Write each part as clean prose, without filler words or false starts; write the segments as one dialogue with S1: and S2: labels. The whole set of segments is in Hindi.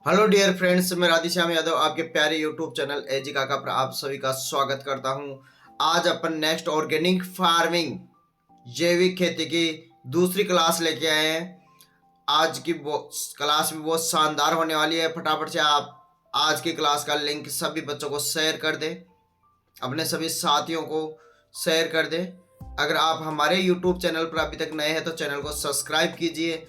S1: हेलो डियर फ्रेंड्स, मैं राधेश्याम यादव आपके प्यारे यूट्यूब चैनल एजी काका पर आप सभी का स्वागत करता हूं। आज अपन नेक्स्ट ऑर्गेनिक फार्मिंग जैविक खेती की दूसरी क्लास लेके आए हैं। आज की वो क्लास भी बहुत शानदार होने वाली है। फटाफट से आप आज की क्लास का लिंक सभी बच्चों को शेयर कर दें, अपने सभी साथियों को शेयर कर दें। अगर आप हमारे यूट्यूब चैनल पर अभी तक नए हैं तो चैनल को सब्सक्राइब कीजिए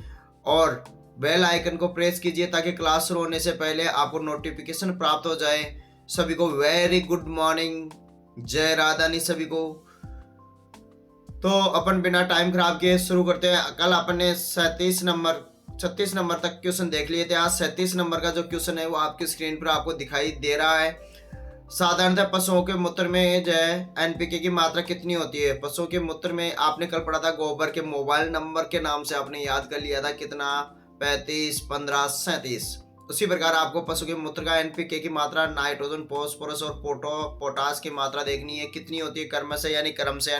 S1: और बेल आइकन को प्रेस कीजिए ताकि क्लास शुरू होने से पहले आपको नोटिफिकेशन प्राप्त हो जाए। सभी को वेरी गुड मॉर्निंग, जय राधानी सभी को। तो अपन बिना टाइम खराब किए शुरू करते हैं। कल अपन ने 36 नंबर तक क्वेश्चन देख लिए थे। आज 37 नंबर का जो क्वेश्चन है वो आपकी स्क्रीन पर आपको दिखाई दे रहा है। साधारणतः पशुओं के मूत्र में जो है एनपीके की मात्रा कितनी होती है। पशुओं के मूत्र में आपने कल पढ़ा था गोबर के मोबाइल नंबर के नाम से आपने याद कर लिया था कितना, 35, 15, 37। उसी प्रकार आपको पशु के मूत्र का एनपीके की मात्रा, नाइट्रोजन, फॉस्फोरस और पोटास की मात्रा देखनी है कितनी होती है। क्रम से यानी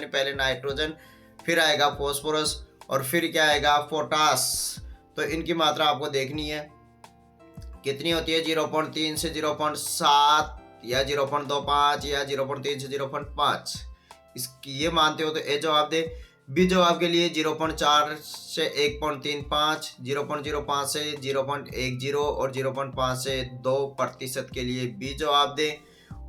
S1: पहले नाइट्रोजन, फिर आएगा फॉस्फोरस और फिर क्या आएगा, पोटास। तो इनकी मात्रा आपको देखनी है कितनी होती है। 0.3 से 0.7 या 0.25 या 0.3 से 0.5। इसकी ये मानते हो तो ए जवाब दे। बी जवाब के लिए 0.4 से 1.35, 0.05 से 0.10 और 0.5 से 2% के लिए बी जवाब दे।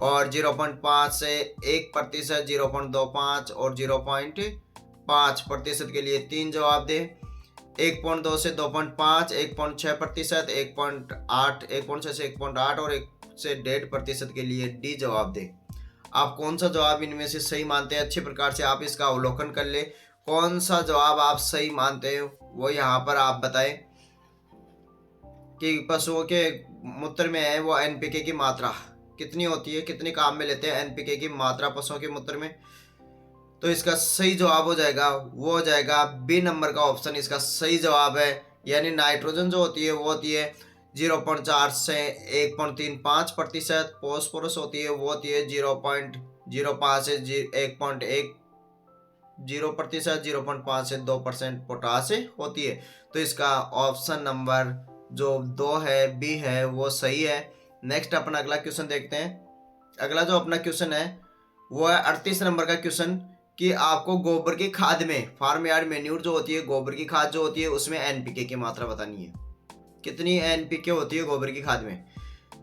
S1: और 0.5 से 1%, 0.25 और 0.5% के लिए 3 जवाब दे। 1.2 से 2.5, 1.6%, 1.8, 1.6 से 1.8 और 1 से 1.5% के लिए डी जवाब दे। आप कौन सा जवाब इनमें से सही मानते हैं, अच्छी प्रकार से आप इसका अवलोकन कर ले। कौन सा जवाब आप सही मानते हो वो यहाँ पर आप बताएं कि पशुओं के मूत्र में है वो एनपीके की मात्रा कितनी होती है, कितने काम में लेते हैं एनपीके की मात्रा पशुओं के मूत्र में। तो इसका सही जवाब हो जाएगा बी नंबर का ऑप्शन इसका सही जवाब है। यानी नाइट्रोजन जो होती है वो होती है 0.4 से 1.35%, फॉस्फोरस होती है वो होती है 0.05 से 1.10%, 0.5 से 2% पोटास होती है। तो इसका ऑप्शन नंबर जो 2 है, बी है, वो सही है। नेक्स्ट अपन अगला क्वेश्चन देखते हैं। अगला जो अपना क्वेश्चन है वो है 38 नंबर का क्वेश्चन कि आपको गोबर की खाद में, फार्म यार्ड मेन्यूर जो होती है, गोबर की खाद जो होती है उसमें एनपीके की मात्रा बतानी है। कितनी एनपीके होती है गोबर की खाद में।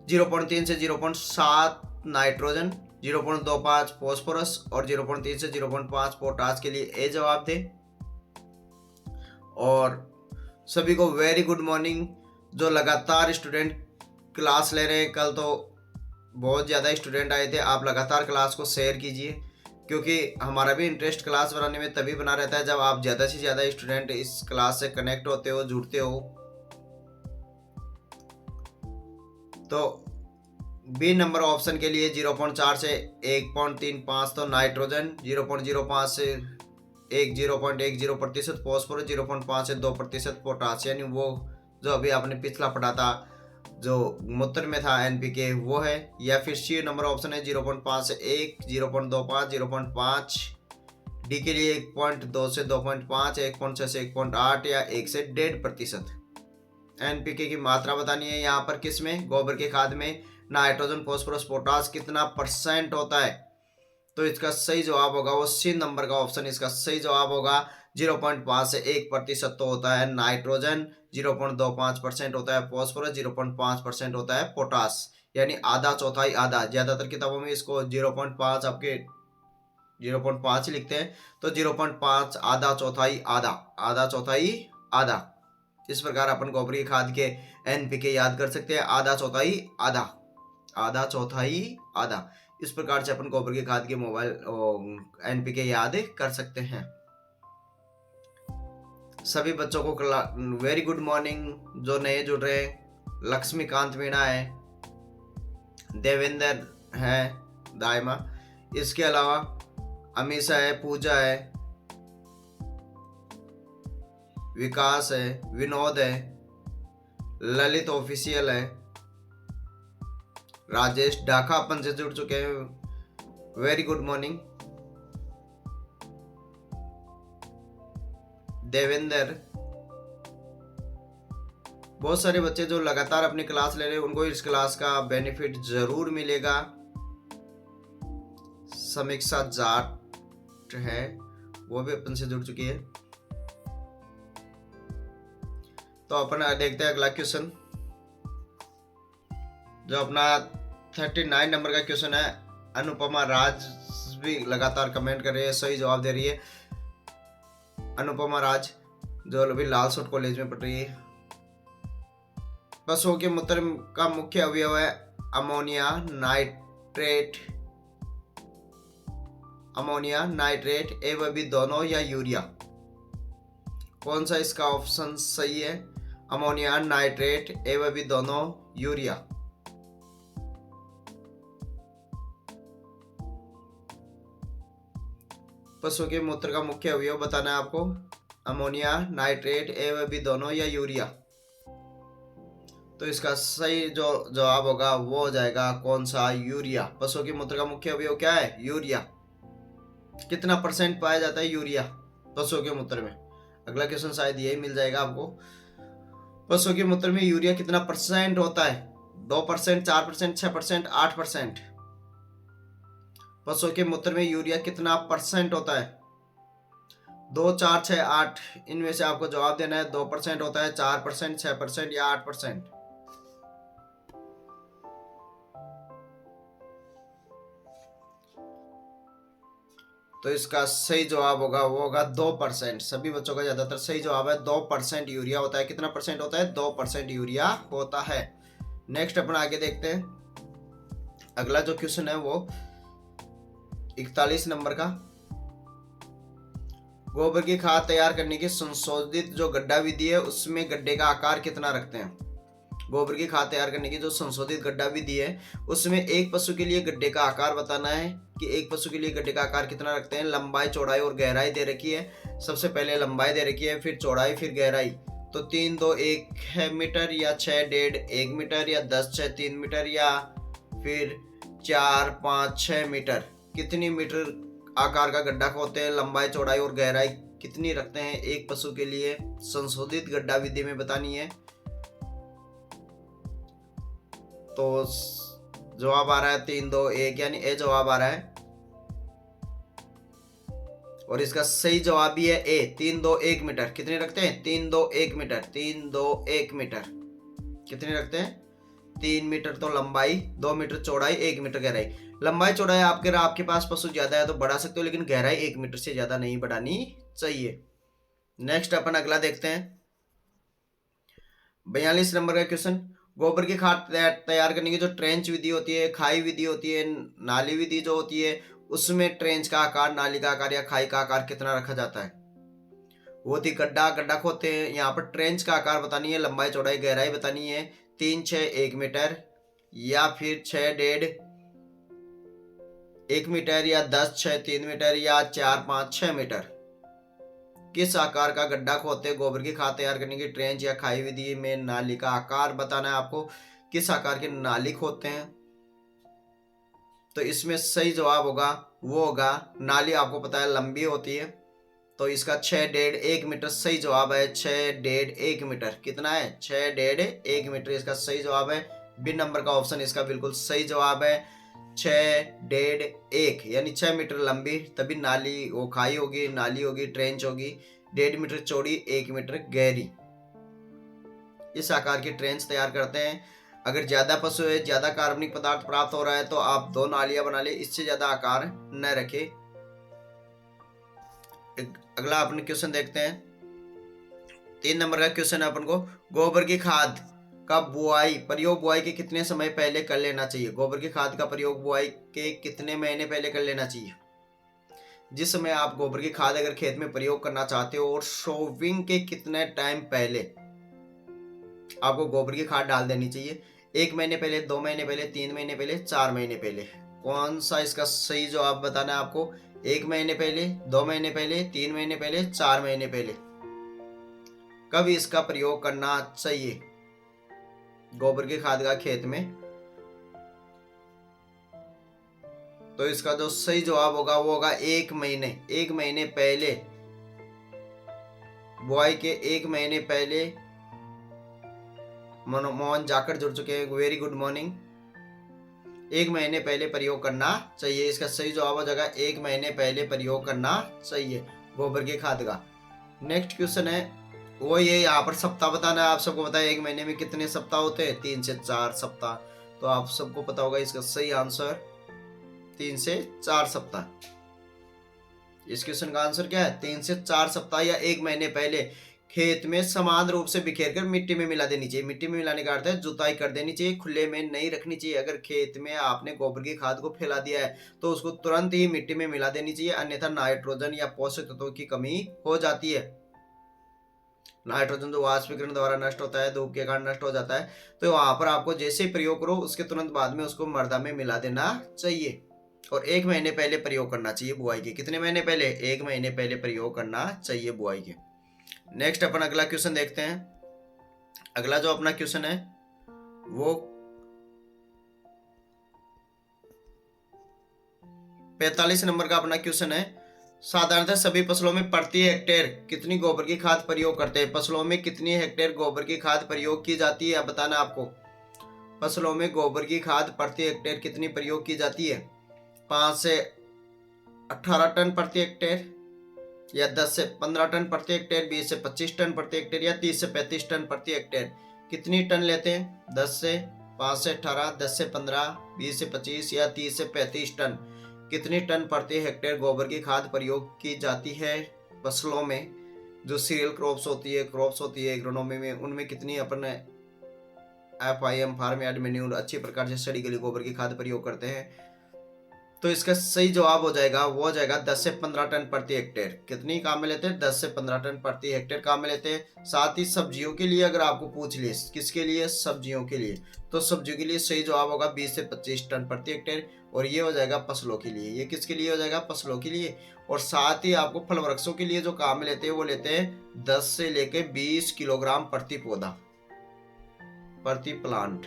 S1: 0.3 से 0.7 नाइट्रोजन, 0.25 फॉस्फोरस और 0.3 से 0.5 पोटास के लिए ए जवाब दे। और सभी को वेरी गुड मॉर्निंग। जो लगातार स्टूडेंट क्लास ले रहे हैं, कल तो बहुत ज़्यादा स्टूडेंट आए थे। आप लगातार क्लास को शेयर कीजिए क्योंकि हमारा भी इंटरेस्ट क्लास बनाने में तभी बना रहता है जब आप ज़्यादा से ज़्यादा स्टूडेंट इस क्लास से कनेक्ट होते हो, जुड़ते हो। तो बी नंबर ऑप्शन के लिए 0.4 से 1.35 तो नाइट्रोजन, 0.05 से 0.10% फॉस्फोरस, 0.5 से 2% पोटास, यानी वो जो अभी आपने पिछला पढ़ा था जो मूत्र में था एनपीके वो है। या फिर सी नंबर ऑप्शन है 0.5 से 1, 0.25, 0.5। डी के लिए 1.2 से 2.5, 1.6 से 1.8 या 1 से 1.5%। एनपीके की मात्रा बतानी है यहाँ पर किसमें, गोबर के खाद में। नाइट्रोजन, फॉस्फोरस, पोटास कितना परसेंट होता है। तो इसका सही जवाब होगा वो सी नंबर का ऑप्शन इसका सही जवाब होगा। 0.5 से 1% तो होता है नाइट्रोजन, 0.25% होता है फॉस्फोरस, 0.5% होता है पोटास, यानी आधा चौथाई आधा। ज्यादातर किताबों में इसको 0.5 आपके 0.5 लिखते हैं। तो 0.5 आधा चौथाई आधा, आधा चौथाई आधा। इस प्रकार अपन गोबर की खाद के एनपीके याद कर सकते हैं। आधा चौथाई आधा, आधा चौथाई आधा। इस प्रकार से अपन गोबर की खाद के मोबाइल एनपीके याद कर सकते हैं। सभी बच्चों को वेरी गुड मॉर्निंग। जो नए जुड़ रहे हैं, लक्ष्मीकांत मीणा है, देवेंद्र है, दायमा, इसके अलावा अमीषा है, पूजा है, विकास है, विनोद है, ललित ऑफिशियल है, राजेश ढाका अपन से जुड़ चुके हैं। Very good morning. देवेंद्र, बहुत सारे बच्चे जो लगातार अपनी क्लास ले रहे हैं उनको इस क्लास का बेनिफिट जरूर मिलेगा। समीक्षा जाट है वो भी अपन से जुड़ चुकी है। तो अपन देखते हैं अगला क्वेश्चन, जो अपना 39 नंबर का क्वेश्चन है। अनुपमा राज भी लगातार कमेंट कर रही है, सही जवाब दे रही है। अनुपमा राज जो अभी लालसोट कॉलेज में पढ़ रही है। पशुओं के मूत्र का मुख्य अवयव है अमोनिया नाइट्रेट, अमोनिया नाइट्रेट ए व बी दोनों या यूरिया? कौन सा इसका ऑप्शन सही है? अमोनिया नाइट्रेट ए व बी दोनों यूरिया। पशु के मूत्र का मुख्य अवयव बताना है आपको, अमोनिया नाइट्रेट ए व बी दोनों या यूरिया। तो इसका सही जो जवाब होगा वो हो जाएगा कौन सा? यूरिया। पशु के मूत्र का मुख्य अवयव क्या है? यूरिया। कितना परसेंट पाया जाता है यूरिया पशु के मूत्र में? अगला क्वेश्चन शायद यही मिल जाएगा आपको। पशु के मूत्र में यूरिया कितना परसेंट होता है? 2%, 4%, 6%, 8%। पशु के मूत्र में यूरिया कितना परसेंट होता है? 2, 4, 6, 8 इनमें से आपको जवाब देना है। 2% होता है, 4%, 6% या 8%? तो इसका सही जवाब होगा वो होगा 2%। सभी बच्चों का ज्यादातर सही जवाब है 2% यूरिया होता है। कितना परसेंट होता है? 2% यूरिया होता है। नेक्स्ट अपन आगे देखते हैं। अगला जो क्वेश्चन है वो 41 नंबर का। गोबर की खाद तैयार करने की संशोधित जो गड्ढा विधि है उसमें गड्ढे का आकार कितना रखते हैं? गोबर की खाद तैयार करने की जो संशोधित गड्ढा विधि है उसमें एक पशु के लिए गड्ढे का आकार बताना है कि एक पशु के लिए गड्ढे का आकार कितना रखते हैं। लंबाई, चौड़ाई और गहराई दे रखी है। सबसे पहले लंबाई दे रखी है, फिर चौड़ाई, फिर गहराई। तो 3, 2, 1 मीटर या 6, 1.5, 1 मीटर या 10, 6, 3 मीटर या फिर 4, 5, 6 मीटर। कितनी मीटर आकार का गड्ढा खोदते हैं? लंबाई, चौड़ाई और गहराई कितनी रखते हैं एक पशु के लिए? संशोधित गड्ढा विधि में बतानी है। तो जवाब आ रहा है 3, 2, 1 यानी ए जवाब आ रहा है। और इसका सही जवाब भी है ए, 3, 2, 1 मीटर। कितने रखते हैं? 3, 2, 1 मीटर। 3, 2, 1 मीटर कितने रखते हैं? 3 मीटर तो लंबाई, 2 मीटर चौड़ाई, 1 मीटर गहराई। लंबाई चौड़ाई आपके पास पशु ज्यादा है तो बढ़ा सकते हो, लेकिन गहराई 1 मीटर से ज्यादा नहीं बढ़ानी चाहिए। नेक्स्ट अपन अगला देखते हैं 42 नंबर का क्वेश्चन। गोबर की खाद तैयार करने की जो ट्रेंच विधि होती है, खाई विधि होती है, नाली विधि जो होती है उसमें ट्रेंच का आकार, नाली का आकार या खाई का आकार कितना रखा जाता है? वो थी गड्ढा खोदते हैं। यहाँ पर ट्रेंच का आकार बतानी है, लंबाई, चौड़ाई, गहराई बतानी है। 3, 6, 1 मीटर या फिर 6, 1.5, 1 मीटर या 10, 6, 3 मीटर या 4, 5, 6 मीटर। किस आकार का गड्ढा खोदते हैं गोबर की खाद तैयार करने की ट्रेंच या खाई विधि में? नाली का आकार बताना है आपको, किस आकार की नाली खोदते हैं। तो इसमें सही जवाब होगा वो होगा नाली। आपको पता है लंबी होती है, तो इसका 6, 1.5, 1 मीटर सही जवाब है। 6, 1.5, 1 मीटर कितना है? 6, 1.5, 1 मीटर इसका सही जवाब है। बी नंबर का ऑप्शन इसका बिल्कुल सही जवाब है। 6, 1.5, 1 यानी 6 मीटर लंबी, तभी नाली वो खाई होगी, नाली होगी, ट्रेंच होगी। 1.5 मीटर चौड़ी, 1 मीटर गहरी। इस आकार की ट्रेंच तैयार करते हैं। अगर ज्यादा पशु है, ज्यादा कार्बनिक पदार्थ प्राप्त हो रहा है तो आप 2 नालियां बना ले, इससे ज्यादा आकार न रखे। अगला अपन क्वेश्चन देखते हैं 3 नंबर का क्वेश्चन है अपन को। गोबर की खाद का प्रयोग बुआई के कितने समय पहले कर लेना चाहिए? गोबर की खाद का प्रयोग बुआई के कितने महीने पहले कर लेना चाहिए? जिस समय आप गोबर की खाद अगर खेत में प्रयोग करना चाहते हो और सोविंग के कितने टाइम पहले आपको गोबर की खाद डाल देनी चाहिए? 1 महीने पहले, 2 महीने पहले, 3 महीने पहले, 4 महीने पहले? कौन सा इसका सही जवाब बताना है आपको? 1 महीने पहले, 2 महीने पहले, 3 महीने पहले, 4 महीने पहले? कब इसका प्रयोग करना चाहिए गोबर की खाद का खेत में? तो इसका जो सही जवाब होगा वो होगा 1 महीने। 1 महीने पहले, बुआई के 1 महीने पहले मोहन जाकर जुड़ चुके हैं, वेरी गुड मॉर्निंग। 1 महीने पहले प्रयोग करना चाहिए, इसका सही जवाब हो जाएगा 1 महीने पहले प्रयोग करना चाहिए गोबर की खाद का। नेक्स्ट क्वेश्चन है वो ये यहाँ पर सप्ताह बताना है। आप सबको पता है 1 महीने में कितने सप्ताह होते हैं, 3 से 4 सप्ताह। तो आप सबको पता होगा इसका सही आंसर 3 से 4 सप्ताह। इस क्वेश्चन का आंसर क्या है, 3 से 4 सप्ताह या 1 महीने पहले खेत में समान रूप से बिखेर कर मिट्टी में मिला देनी चाहिए। मिट्टी में मिलाने का अर्थ है जुताई कर देनी चाहिए, खुले में नहीं रखनी चाहिए। अगर खेत में आपने गोबर की खाद को फैला दिया है तो उसको तुरंत ही मिट्टी में मिला देनी चाहिए, अन्यथा नाइट्रोजन या पोषक तत्वों की कमी हो जाती है। नाइट्रोजन जो वाष्पीकरण द्वारा नष्ट होता है, धूप के कारण नष्ट हो जाता है। तो वहां पर आपको जैसे ही प्रयोग करो उसके तुरंत बाद में उसको मृदा में मिला देना चाहिए और 1 महीने पहले प्रयोग करना चाहिए बुआई के। कितने महीने पहले, 1 महीने पहले प्रयोग करना चाहिए बुआई के। नेक्स्ट अपन अगला क्वेश्चन देखते हैं। अगला जो अपना क्वेश्चन है वो 45 नंबर का अपना क्वेश्चन है। साधारणतः सभी फसलों में प्रति हेक्टेयर कितनी गोबर की खाद प्रयोग करते हैं। फसलों में कितनी हेक्टेयर गोबर की खाद प्रयोग की जाती है बताना आपको। फसलों में गोबर की खाद प्रति हेक्टेयर कितनी प्रयोग की जाती है, 5 से 18 टन प्रति हेक्टेयर या 10 से 15 टन प्रति हेक्टेयर, 20 से 25 टन प्रति हेक्टेयर या 30 से 35 टन प्रति हेक्टेयर। कितनी टन लेते हैं, 10 से 5 से 18, 10 से 15, 20 से 25 या 30 से 35 टन। कितनी टन प्रति हेक्टेयर गोबर की खाद प्रयोग की जाती है फसलों में। जो सीरियल क्रॉप्स होती है एग्रोनॉमी में, उनमें कितनी अपन FIM फार्म यार्ड मैन्यूर अच्छी प्रकार से सड़ी गली गोबर की खाद प्रयोग करते हैं। तो इसका सही जवाब हो जाएगा, वो हो जाएगा 10 से 15 टन प्रति हेक्टेयर। कितनी काम में लेते हैं, 10 से 15 टन प्रति हेक्टेयर काम में लेते हैं। साथ ही सब्जियों के लिए अगर आपको पूछ ले किसके लिए, सब्जियों के लिए, तो सब्जियों के लिए सही जवाब होगा 20 से 25 टन प्रति हेक्टेयर। और ये हो जाएगा फसलों के लिए। ये किसके लिए हो जाएगा, फसलों के लिए। और साथ ही आपको फल वृक्षों के लिए जो काम में लेते हैं वो लेते हैं 10 से लेके 20 किलोग्राम प्रति पौधा, प्रति प्लांट।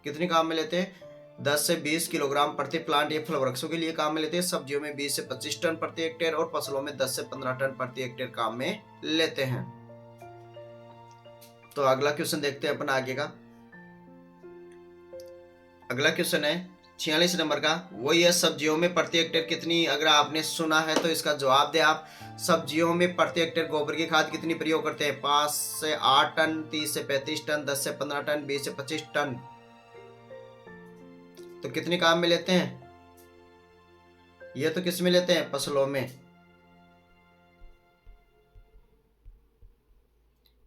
S1: कितनी काम में लेते हैं, 10 से 20 किलोग्राम प्रति प्लांट। ये फल वृक्षों के लिए काम में लेते हैं। सब्जियों में 20 से 25 टन प्रति हेक्टेयर और फसलों में 10 से 15 टन प्रति हेक्टेयर काम में लेते हैं। तो अगला क्वेश्चन देखते हैं अपन आगे का। अगला क्वेश्चन है 46 नंबर का। वो ये सब्जियों में प्रति हेक्टेयर कितनी, अगर आपने सुना है तो इसका जवाब दे आप। सब्जियों में प्रति हेक्टेयर गोबर की खाद कितनी प्रयोग करते हैं, 5 से 8 टन, 30 से 35 टन, 10 से 15 टन, 20 से 25 टन। तो कितने काम में लेते हैं, ये तो किस में लेते हैं, फसलों में।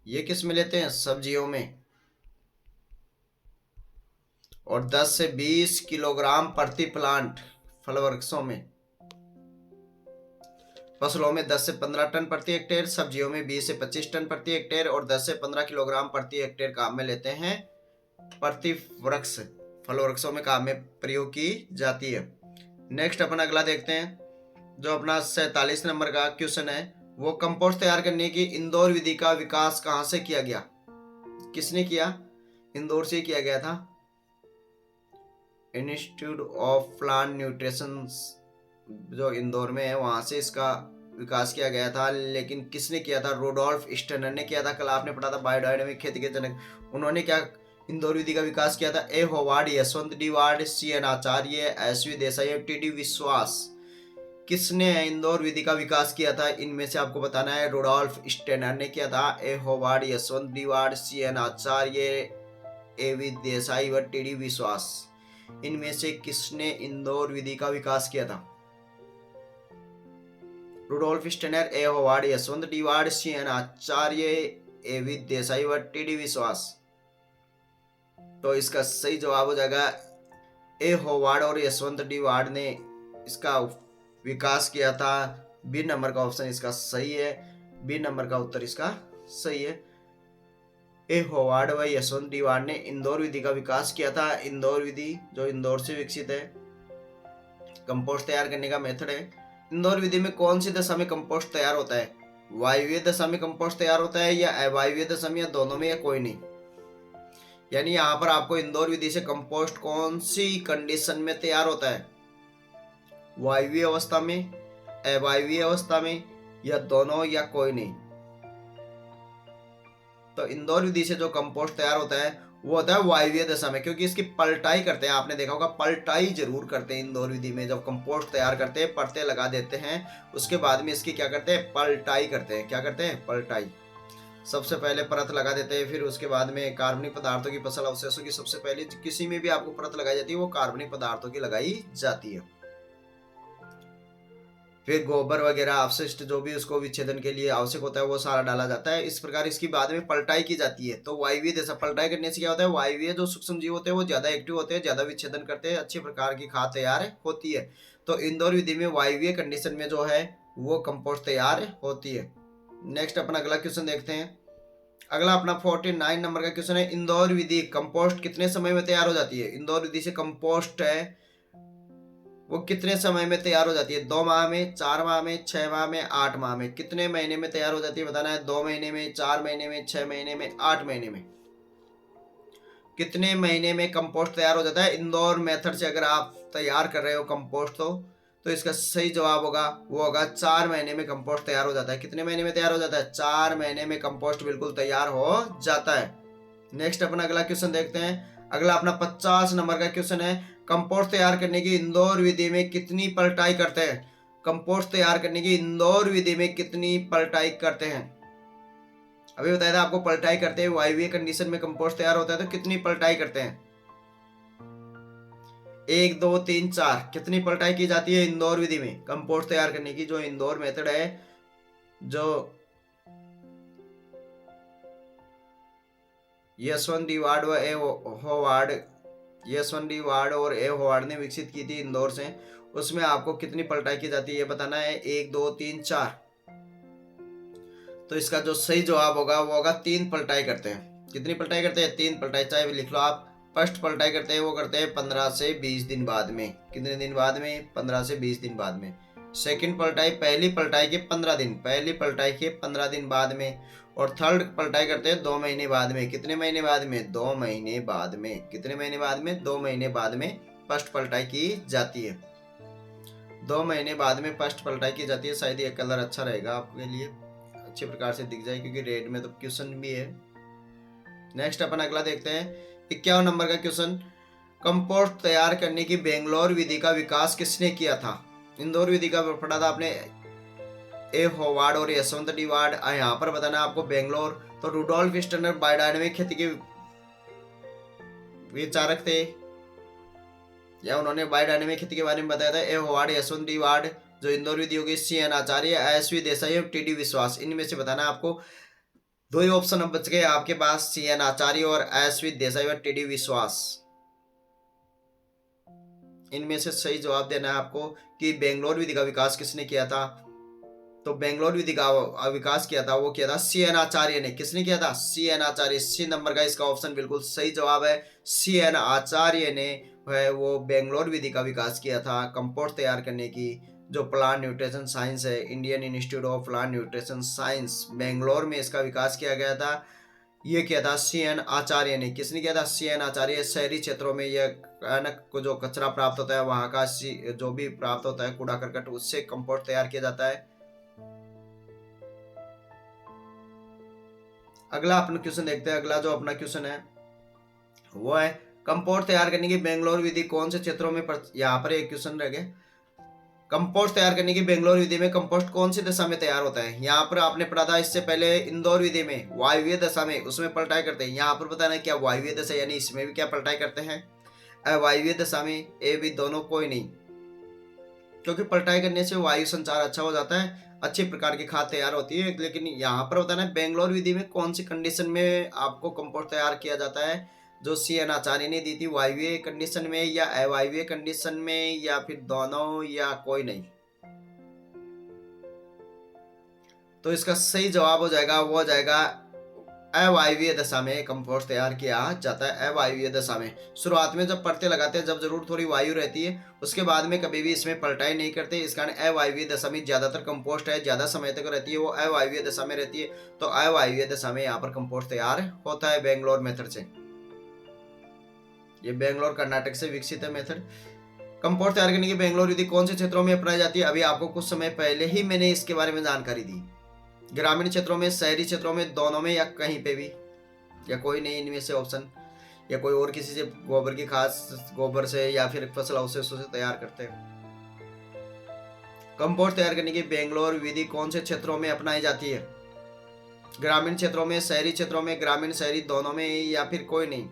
S1: ये किस में लेते हैं, सब्जियों में। और 10 से 20 किलोग्राम प्रति प्लांट फल वृक्षों में। फसलों में 10 से 15 टन प्रति हेक्टेयर, सब्जियों में 20 से 25 टन प्रति हेक्टेयर और 10 से 15 किलोग्राम प्रति हेक्टेयर काम में लेते हैं। प्रति वृक्ष फल वृक्षों में काम में प्रयोग की जाती है। नेक्स्ट अपन अगला देखते हैं। जो अपना 47 नंबर का क्वेश्चन है वो कंपोस्ट तैयार करने की इंदौर विधि का विकास कहां से किया गया, किसने किया, इंदौर से किया गया था। इंस्टीट्यूट ऑफ प्लांट न्यूट्रिशन जो इंदौर में है वहां से इसका विकास किया गया था। लेकिन किसने किया था, रुडोल्फ स्टेनर ने किया था। कल आपने पढ़ा था बायोडायनेमिक खेती के जनक, उन्होंने क्या इंदौर विधि का विकास किया था। A Howard, Yashwant D Wad, CN Acharya, SV Desai और TD विश्वास। किसने इंदौर विधि का विकास किया था, इनमें से आपको बताना है। रुडोल्फ स्टेनर ने किया था। A Howard, Yashwant D Wad, CN Acharya, AV Desai व TD विश्वास। इनमें से किसने इंदौर विधि का विकास किया था, Rudolf Steiner, A Howard, Yashwant D Wad, CN Acharya, AV Desai व TD विश्वास। तो इसका सही जवाब हो जाएगा ए होवार्ड और यशवंत डी वार्ड ने इसका विकास किया था। बी नंबर का ऑप्शन इसका सही है, बी नंबर का उत्तर इसका सही है। ए होवार्ड व यशवंत डी वार्ड ने इंदौर विधि का विकास किया था। इंदौर विधि जो इंदौर से विकसित है, कंपोस्ट तैयार करने का मेथड है। इंदौर विधि में कौन सी दशा में कंपोस्ट तैयार होता है, वायवीय दशा में कंपोस्ट तैयार होता है या अवायवीय दशा में, या दोनों में, या कोई नहीं। यानी यहाँ पर आपको इंदौर विधि से कंपोस्ट कौन सी कंडीशन में तैयार होता है, वायवीय अवस्था में, अवायवीय अवस्था में, या दोनों, या कोई नहीं। तो इंदौर विधि से जो कंपोस्ट तैयार होता है वो होता है वायवीय दशा में, क्योंकि इसकी पलटाई करते हैं। आपने देखा होगा पलटाई जरूर करते हैं इंदौर विधि में। जब कंपोस्ट तैयार करते हैं, परतें लगा देते हैं, उसके बाद में इसकी क्या करते हैं, पलटाई करते हैं। क्या करते हैं, पलटाई। सबसे पहले परत लगा देते हैं, फिर उसके बाद में कार्बनिक पदार्थों की फसल अवशेषों की सबसे पहले किसी में भी आपको परत लगाई जाती है वो कार्बनिक पदार्थों की लगाई जाती है। फिर गोबर वगैरह अवशिष्ट जो भी उसको विच्छेदन के लिए आवश्यक होता है वो सारा डाला जाता है। इस प्रकार इसकी बाद में पलटाई की जाती है। तो वायवीय दशा, पलटाई करने से क्या होता है, वायवीय जो सूक्ष्म जीव होते हैं वो ज्यादा एक्टिव होते हैं, ज्यादा विच्छेदन करते हैं, अच्छी प्रकार की खाद तैयार होती है। तो इंदौर विधि में वायवीय कंडीशन में जो है वो कंपोस्ट तैयार होती है। नेक्स्ट अपना अगला क्वेश्चन देखते हैं। अगला अपना 49 नंबर का क्वेश्चन है, इंदौर विधि कंपोस्ट कितने समय में तैयार हो जाती है। इंदौर विधि से कंपोस्ट है वो कितने समय में तैयार हो जाती है। 2 माह में, 4 माह में, 6 माह में, 8 माह में। कितने महीने में तैयार हो जाती है बताना है। 2 महीने में, 4 महीने में, 6 महीने में, 8 महीने में। कितने महीने में कंपोस्ट तैयार हो जाता है इंदौर मेथड से अगर आप तैयार कर रहे हो कंपोस्ट तो इसका सही जवाब होगा वो होगा 4 महीने में कंपोस्ट तैयार हो जाता है। कितने महीने में तैयार हो जाता है, 4 महीने में कंपोस्ट बिल्कुल तैयार हो जाता है। नेक्स्ट अपना अगला क्वेश्चन देखते हैं। अगला अपना 50 नंबर का क्वेश्चन है, कंपोस्ट तैयार करने की इंदौर विधि में कितनी पलटाई करते हैं। कंपोस्ट तैयार करने की इंदौर विधि में कितनी पलटाई करते हैं। अभी बताया था आपको पलटाई करते हैं, वायवीय कंडीशन में कंपोस्ट तैयार होता है तो कितनी पलटाई करते हैं। 1 2 3 4 कितनी पलटाई की जाती है इंदौर विधि में कंपोस्ट तैयार करने की। जो इंदौर मेथड है, जो यशवंत डी वार्ड और ए होवार्ड ने विकसित की थी इंदौर से, उसमें आपको कितनी पलटाई की जाती है ये बताना है। 1 2 3 4। तो इसका जो सही जवाब होगा वो होगा 3 पलटाई करते हैं। कितनी पलटाई करते हैं, 3 पलटाई। चाहे लिख लो आप। फर्स्ट पलटाई करते हैं वो करते हैं 15 से 20 दिन बाद में। कितने दिन बाद में, 15 से 20 दिन बाद में। सेकंड पलटाई पहली पलटाई के 15 दिन, पहली पलटाई के 15 दिन बाद में। और थर्ड पलटाई करते हैं 2 महीने बाद में। कितने महीने बाद में, 2 महीने बाद में। कितने महीने बाद में, 2 महीने बाद में फर्स्ट पलटाई की जाती है। 2 महीने बाद में फर्स्ट पलटाई की जाती है। शायद ये कलर अच्छा रहेगा आपके लिए, अच्छे प्रकार से दिख जाए क्योंकि रेड में तो क्वेश्चन भी है। नेक्स्ट अपन अगला देखते हैं 51 नंबर का क्वेश्चन, कंपोस्ट तैयार करने की बेंगलोर विधि का विकास किसने किया था। इंदौर विधि का पढ़ा था आपने, ए होवार्ड और यशवंत डी वार्ड। यहाँ पर बताना आपको बेंगलोर। तो रुडोल्फ स्टर्नर बायोडायनेमिक खेती के विचारक थे, या उन्होंने बायोडायनेमिक खेती के बारे में बताया था। A Howard, Yashwant D ward. जो इंदौर विधि होगी, CN आचार्य, SV देसाई और TD विश्वास। इनमें से बताना आपको। 2 ही ऑप्शन अब बच गए आपके पास, CN आचार्य और SV देसाई और TD विश्वास। इनमें से सही जवाब देना है आपको कि बेंगलोर विधि का विकास किसने किया था। तो बेंगलोर विधि का विकास किया था वो किया था CN आचार्य ने। किसने किया था, CN आचार्य। C नंबर का इसका ऑप्शन बिल्कुल सही जवाब है। CN आचार्य ने है वो बेंगलोर विधि का विकास किया था कंपोस्ट तैयार करने की। जो प्लांट न्यूट्रिशन साइंस है, Indian institute of plant nutrition science, Bangalore में इसका विकास किया गया था। ये किया था CN आचार्य ने। किसने किया था, CN आचार्य। शहरी क्षेत्रों में यह को जो कचरा प्राप्त होता है, वहां का जो भी प्राप्त होता है कूड़ा करकट, उससे कंपोस्ट तैयार किया जाता है। अगला अपना क्वेश्चन देखते हैं। अगला जो अपना क्वेश्चन है वो है, कंपोस्ट तैयार करने की बेंगलोर विधि कौन से क्षेत्रों में यहाँ पर एक क्वेश्चन रह गया। कंपोस्ट तैयार करने की बेंगलोर विधि में कंपोस्ट कौन सी दशा में तैयार होता है। यहाँ पर आपने पढ़ा था इससे पहले इंदौर विधि में वायवीय दशा में, उसमें पलटाई करते हैं। यहाँ पर बताना क्या वायवीय दशा, यानी इसमें भी क्या पलटाई करते हैं। अवायवीय दशा में ए बी दोनों कोई नहीं, क्योंकि पलटाई करने से वायु संचार अच्छा हो जाता है, अच्छी प्रकार की खाद तैयार होती है। लेकिन यहाँ पर बताना है बेंगलोर विधि में कौन सी कंडीशन में आपको कंपोस्ट तैयार किया जाता है। जो CN आचार्य ने दी थी, वायवीय कंडीशन में या अवायवीय कंडीशन में, या फिर दोनों, या कोई नहीं। तो इसका सही जवाब हो जाएगा वो हो जाएगा अवायवीय दशा में कंपोस्ट तैयार किया जाता है। अवायवीय दशा में शुरुआत में जब परतें लगाते हैं, जब जरूर थोड़ी वायु रहती है, उसके बाद में कभी भी इसमें पलटाई नहीं करते। इस कारण अवायवीय दशा में ज्यादातर कंपोस्ट है ज्यादा समय तक रहती है, वो अवायवीय दशा में रहती है। तो अवायवीय दशा में यहाँ पर कंपोस्ट तैयार होता है बेंगलोर मेथड से। ये बेंगलोर कर्नाटक से विकसित है मेथड। कंपोस्ट तैयार करने की बेंगलोर विधि कौन से क्षेत्रों में अपनाई जाती है। अभी आपको कुछ समय पहले ही मैंने इसके बारे में जानकारी दी। ग्रामीण क्षेत्रों में, शहरी क्षेत्रों में, दोनों में, या कहीं पे भी। या कोई नहीं इनमें से ऑप्शन, या कोई और किसी से गोबर की खाद, गोबर से या फिर फसल अवशेषों से तैयार करते हैं। कंपोस्ट तैयार करने की बेंगलोर विधि कौन से क्षेत्रों में अपनाई जाती है? ग्रामीण क्षेत्रों में, शहरी क्षेत्रों में, ग्रामीण शहरी दोनों में, या फिर कोई नहीं?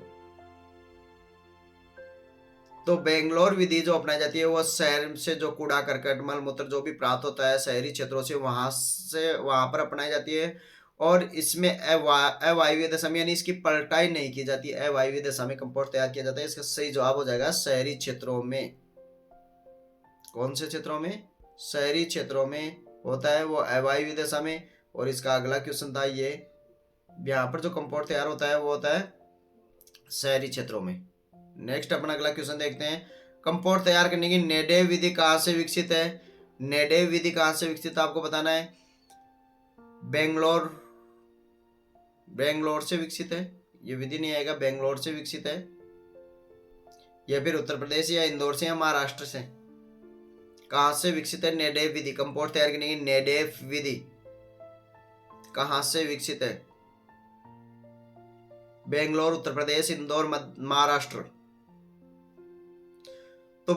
S1: तो बेंगलोर विधि जो अपनाई जाती है वो शहर से जो कूड़ा करकट मल मूत्र जो भी प्राप्त होता है शहरी क्षेत्रों से वहां पर अपनाई जाती है। और इसमें अवायवीय दशा में यानी इसकी पलटाई नहीं की जाती, अवायवीय दशा में कंपोस्ट तैयार किया जाता है। इसका सही जवाब हो जाएगा शहरी क्षेत्रों में। कौन से क्षेत्रों में? शहरी क्षेत्रों में होता है वो अवायवीय दशा में। और इसका अगला क्वेश्चन था ये, यहाँ पर जो कंपोस्ट तैयार होता है वो होता है शहरी क्षेत्रों में। नेक्स्ट अपना अगला क्वेश्चन देखते हैं, कंपोस्ट तैयार करने की नेडेव विधि कहाँ से विकसित है? नेडेव विधि कहाँ से विकसित आपको बताना है। बेंगलोर से विकसित है, ये विधि नहीं आएगा, बेंगलोर से विकसित है, या फिर उत्तर प्रदेश या इंदौर से या महाराष्ट्र से? कहाँ से विकसित है नेडेव विधि? कंपोस्ट तैयार करने की नेडेव विधि कहाँ से विकसित है? बेंगलोर उत्तर प्रदेश, इंदौर महाराष्ट्र। तो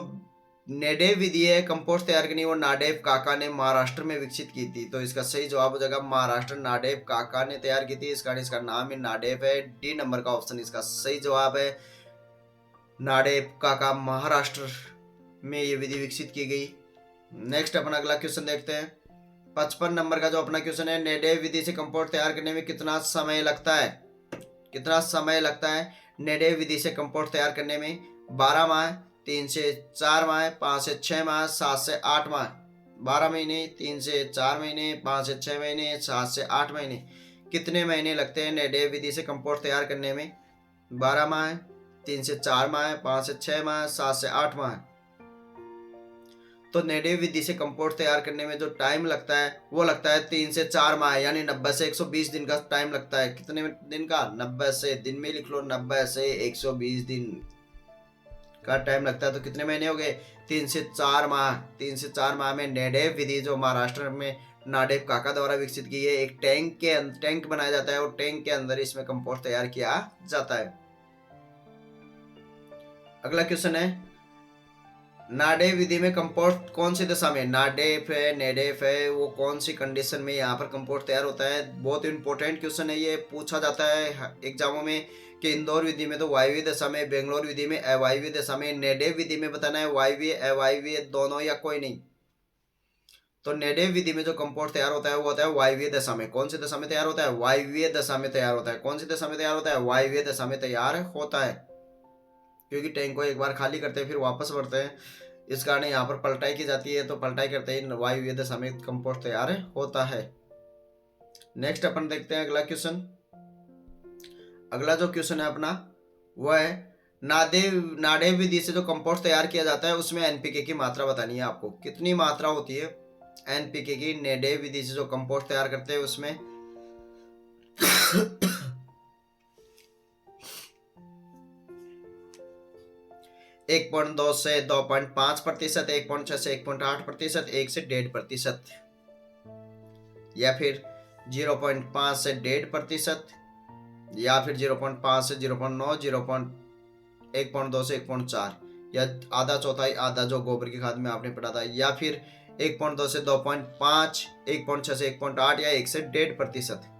S1: नेडेव विधि है कंपोस्ट तैयार करनी, वो नाडेव काका ने महाराष्ट्र में विकसित की थी। तो इसका सही जवाब हो जाएगा महाराष्ट्र, नाडेव काका ने तैयार की थी। इसका नाम ही नाडेव है। डी नंबर का ऑप्शन इसका सही जवाब है। नाडेव काका, महाराष्ट्र में ये विधि विकसित की गई। नेक्स्ट अपना अगला क्वेश्चन देखते हैं, 55 नंबर का जो अपना क्वेश्चन है, नेडेव विधि से कंपोस्ट तैयार करने में कितना समय लगता है? कितना समय लगता है नेडेव विधि से कंपोस्ट तैयार करने में? 12 माह, 3 से 4 माह, 5 से 6 माह, 7 से 8 माह। 12 महीने, 3 से 4 महीने, 5 से 6 महीने, 7 से 8 महीने। कितने महीने लगते हैं नेडेव विधि से कंपोस्ट तैयार करने में? 12 माह, 3 से 4 माह, 5 से 6 माह, 7 से 8 माह। तो नेडेव विधि से कंपोस्ट तैयार करने में जो टाइम लगता है वो लगता है 3 से 4 माह, यानी 90 से 120 दिन का टाइम लगता है। कितने दिन का? 90 से, दिन में लिख लो, 90 से 120 दिन का टाइम लगता है। तो कितने महीने हो गए? 3 से 4 माह। 3 से 4 माह में नेडेव विधि जो महाराष्ट्र में नाडेव काका द्वारा विकसित की है, एक टैंक बनाया जाता है और टैंक के अंदर इसमें कंपोस्ट तैयार किया जाता है। अगला क्वेश्चन है, नाडेव विधि में कंपोस्ट कौन सी दशा में? नाडेव है, नेडेव है, वो कौन सी कंडीशन में यहाँ पर कंपोस्ट तैयार होता है? बहुत इंपॉर्टेंट क्वेश्चन है, ये पूछा जाता है एग्जामों में कि इंदौर विधि में तो वायवीय दशा में, बेंगलोर विधि में अवायवीय दशा में, नेडेव विधि में बताना है वायवीय अवायवीय दोनों या कोई नहीं। तो नेडेव विधि में जो कंपोस्ट तैयार होता है वो होता है वायवीय दशा में। कौन सी दशा में तैयार होता है? वायवीय दशा में तैयार होता है। कौन सी दशा में तैयार होता है? वायवीय दशा में तैयार होता है, क्योंकि टैंक को एक बार खाली करते हैं फिर वापस भरते हैं, इस कारण यहाँ पर पलटाई की जाती है। तो पलटाई करते ही वायवीय दशा में कंपोस्ट तैयार होता है। नेक्स्ट अपन देखते हैं अगला क्वेश्चन। अगला जो क्वेश्चन है अपना वह है, नाडेव विधि से जो कंपोस्ट तैयार किया जाता है उसमें एनपीके की मात्रा बतानी है आपको। कितनी मात्रा होती है एनपीके की? नेडेव विधि से जो कंपोस्ट तैयार करते हैं उसमें 1.2 से 2.5%, 1.6 से 1.8%, 1 से 1.5%, या फिर 0.5 से 1.5%, या फिर 0.5 से 0.9, 1.2 से 1.4, या आधा चौथाई आधा जो गोबर की खाद में आपने पढ़ा था, या फिर 1.2 से 2.5, 1.6 से 1.8, या 1 से 1.5%।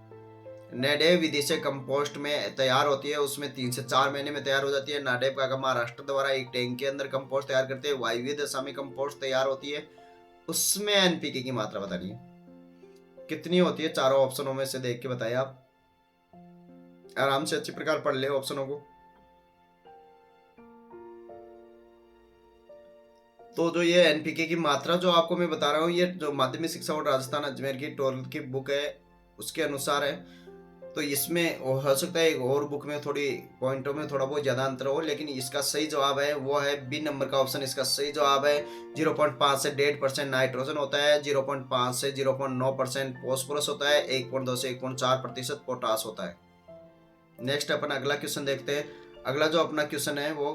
S1: नाडेव विधि से कंपोस्ट में तैयार होती है उसमें 3 से 4 महीने में तैयार हो जाती है। नाडेव काका महाराष्ट्र द्वारा एक टैंक के अंदर कंपोस्ट तैयार करते हैं। वायवीय दशा में कंपोस्ट तैयार होती है, उसमें एनपीके की मात्रा बतानी है कितनी होती है। चारों ऑप्शनों में से देख के बताइए आप, आराम से अच्छी प्रकार पढ़ ले ऑप्शनों को। तो जो ये एनपीके की मात्रा जो आपको मैं बता रहा हूँ, ये जो माध्यमिक शिक्षा बोर्ड राजस्थान अजमेर की 12th की बुक है उसके अनुसार है। तो इसमें हो सकता है एक और बुक में थोड़ी पॉइंटों में थोड़ा बहुत ज़्यादा अंतर हो, लेकिन इसका सही जवाब है वो है बी नंबर का ऑप्शन। इसका सही जवाब है 0.5 से 1.5% नाइट्रोजन होता है, 0.5 से 0.9% फॉस्फोरस होता है, 1.2 से 1.4% पोटास होता है। नेक्स्ट अपन अगला क्वेश्चन देखते हैं। अगला जो अपना क्वेश्चन है वो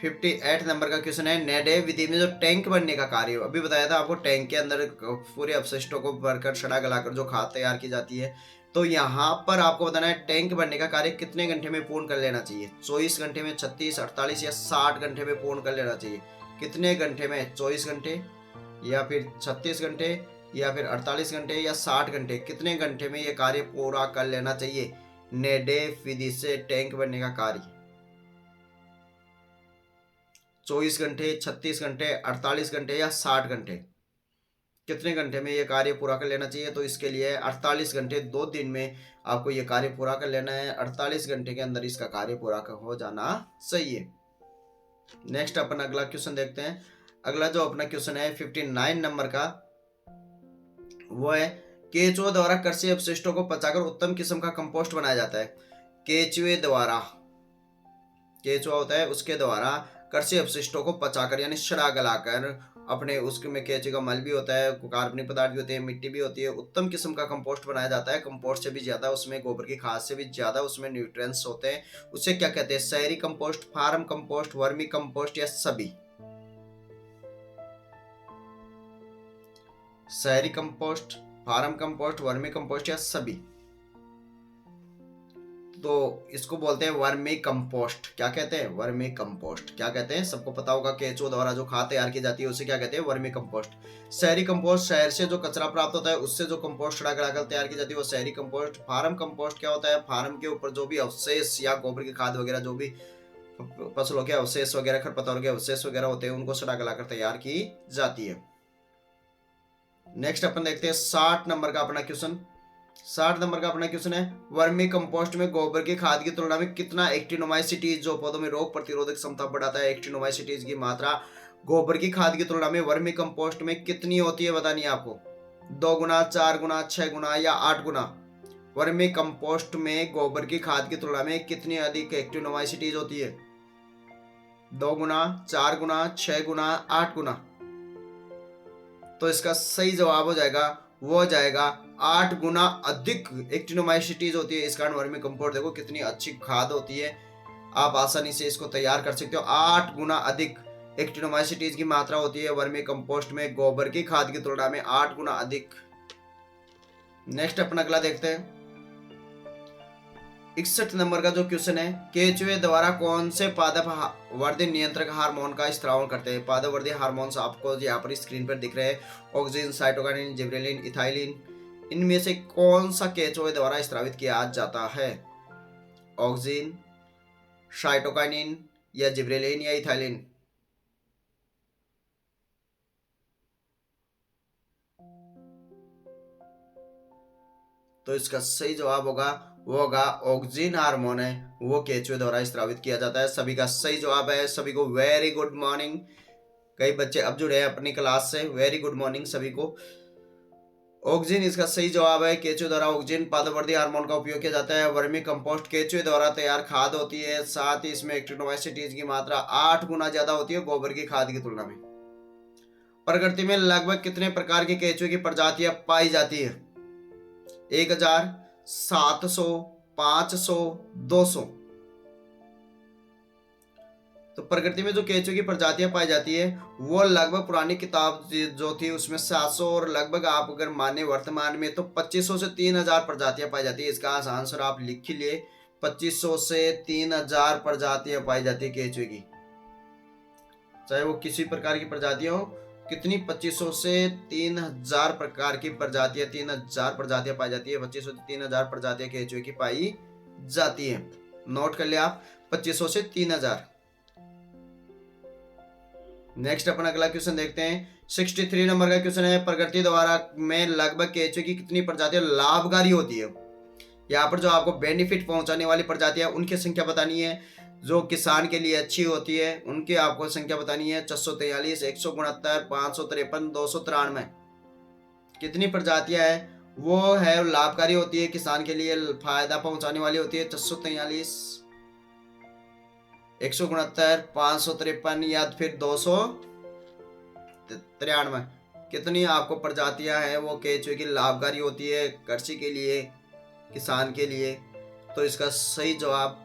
S1: 58 नंबर का क्वेश्चन है, नेडे विधि में जो टैंक बनने का कार्य अभी बताया था आपको, टैंक के अंदर पूरे अपशिष्टों को भरकर सड़ा गलाकर जो खाद तैयार की जाती है, तो यहाँ पर आपको बताना है टैंक बनने का कार्य कितने घंटे में पूर्ण कर लेना चाहिए। 24 घंटे में, 36, 48 या 60 घंटे में पूर्ण कर लेना चाहिए। कितने घंटे में? 24 घंटे या फिर 36 घंटे या फिर 48 घंटे या 60 घंटे, कितने घंटे में ये कार्य पूरा कर लेना चाहिए नेडेफ विधि से टैंक बनने का कार्य? 24 घंटे, 36 घंटे, 48 घंटे या 60 घंटे, कितने घंटे में ये कार्य पूरा कर लेना चाहिए? तो इसके लिए 48 घंटे, 2 दिन में आपको ये कार्य पूरा कर लेना है। 48 घंटे के अंदर इसका कार्य पूरा हो जाना चाहिए। नेक्स्ट अपन अगला क्वेश्चन देखते हैं। अगला जो अपना क्वेश्चन है 59 नंबर का, वो है केचुए द्वारा कृषि अपशिष्टों को पचाकर उत्तम किस्म का कंपोस्ट बनाया जाता है। केचुए द्वारा, केचुआ होता है उसके द्वारा कृषि अपशिष्टों को पचाकर यानी सड़ा गलाकर, अपने उसमें केचुए का मल भी होता है, कार्बनिक पदार्थ भी होते हैं, मिट्टी भी होती है, उत्तम किस्म का कंपोस्ट बनाया जाता है। कंपोस्ट से भी ज्यादा उसमें, गोबर की खाद से भी ज्यादा उसमें न्यूट्रिएंट्स होते हैं। उसे क्या कहते हैं? शहरी compost, farm compost, vermicompost या सभी? शहरी compost, farm compost, vermicompost या सभी? तो इसको बोलते हैं वर्मी कंपोस्ट। क्या कहते हैं? Vermi compost. क्या कहते हैं? सबको पता होगा, केचुओं द्वारा जो खाद तैयार की जाती है उसे क्या कहते हैं? Vermi compost. शहरी कंपोस्ट, शहर से जो कचरा प्राप्त होता है उससे जो कंपोस्ट सड़ा गलाकर तैयार की जाती है वो शहरी कंपोस्ट। फार्म कंपोस्ट क्या होता है? फार्म के ऊपर जो भी अवशेष या गोबर की खाद वगैरह, जो भी फसलों के अवशेष वगैरह, खरपतवार के अवशेष वगैरह होते हैं, उनको सड़ा गलाकर तैयार की जाती है। नेक्स्ट अपन देखते हैं 60 नंबर का अपना क्वेश्चन। 60 नंबर का अपना क्वेश्चन है, वर्मी कंपोस्ट में गोबर की खाद की तुलना में कितना एक्टिनोमाइसिटीज, जो पौधों में रोग प्रतिरोधक क्षमता बढ़ाता है, एक्टिनोमाइसिटीज की मात्रा गोबर की खाद की तुलना में वर्मी कंपोस्ट में कितनी होती है? बतानी है आपको। 2 गुना, 4 गुना, 6 गुना या 8 गुना? वर्मी कंपोस्ट में गोबर की खाद की तुलना में कितनी अधिक एक्टिनोमाइसिटीज होती है? 2 गुना, 4 गुना, 6 गुना, 8 गुना? तो इसका सही जवाब हो जाएगा, वो हो जाएगा 8 गुना अधिक एक्टिनोमाइसिटीज होती है। इस कारण वर्मी कंपोस्ट देखो कितनी अच्छी खाद होती है, आप आसानी से इसको तैयार कर सकते हो। 8 गुना अधिक एक्टिनोमाइसिटीज की मात्रा होती है वर्मी कंपोस्ट में, गोबर की खाद की तुलना में 8 गुना अधिक। नेक्स्ट अपन अगला देखते हैं 61 नंबर का जो क्वेश्चन है, केचुए द्वारा कौन से पादप वर्धी नियंत्रक हार्मोन का स्त्रावन करते हैं? पादप वर्धी हार्मोन्स आपको यहाँ पर स्क्रीन पर दिख रहे हैं, ऑक्सिन, साइटोकाइनिन, जिबरेलिन, इथाइलिन। इनमें से कौन सा केचुए द्वारा स्त्रावित किया जाता है? ऑक्सिन, साइटोकाइनिन या जिबरेलिन या इथाइलिन? तो इसका सही जवाब होगा, वो होगा ऑक्सिन हार्मोन है, वो केचुए द्वारा स्त्रावित किया जाता है। सभी का सही जवाब है। सभी को वेरी गुड मॉर्निंग। कई बच्चे अब जुड़े हैं अपनी क्लास से, वेरी गुड मॉर्निंग सभी को। ऑक्सिन इसका सही जवाब है। केचुए द्वारा ऑक्सिन पादवर्धी हार्मोन का उपयोग किया जाता है। वर्मी कंपोस्ट केचुए द्वारा तैयार खाद होती है, साथ ही इसमें एक्टिनोमाइसिटीज की मात्रा 8 गुना ज्यादा होती है गोबर की खाद की तुलना में। प्रकृति में लगभग कितने प्रकार की केचुए की प्रजातियां पाई जाती है? 1000, 700, 500, 200? तो प्रकृति में जो केचुए की प्रजातियां पाई जाती है वो लगभग, पुरानी किताब जो थी उसमें 700, और लगभग आप अगर माने वर्तमान में तो 2500 से 3000 प्रजातियां पाई जाती है। इसका आंसर आप लिख ही लिए, 2500 से 3000 प्रजातियां पाई जाती है केचुए की, चाहे वो किसी प्रकार की प्रजातियां हो। कितनी? 2500 से 3000 प्रकार की प्रजातियां, 3000 प्रजातियां पाई जाती है। 2500 से 3000 प्रजातियां केचुए की पाई जाती है। नोट कर लिया आप, 2500 से 3000। नेक्स्ट अपन अगला क्वेश्चन देखते हैं 63 नंबर का क्वेश्चन है, प्रकृति द्वारा में लगभग केचुए की कितनी प्रजातियां लाभकारी होती है? यहाँ पर जो आपको बेनिफिट पहुंचाने वाली प्रजातियां उनकी संख्या बतानी है, जो किसान के लिए अच्छी होती है उनकी आपको संख्या बतानी है। 643, 169, 553, 293। कितनी प्रजातियां है वो है लाभकारी होती है, किसान के लिए फायदा पहुंचाने वाली होती है? 643, 169, 553 या फिर 293। कितनी आपको प्रजातियां हैं वो केचुए की लाभकारी होती है कृषि के लिए, किसान के लिए? तो इसका सही जवाब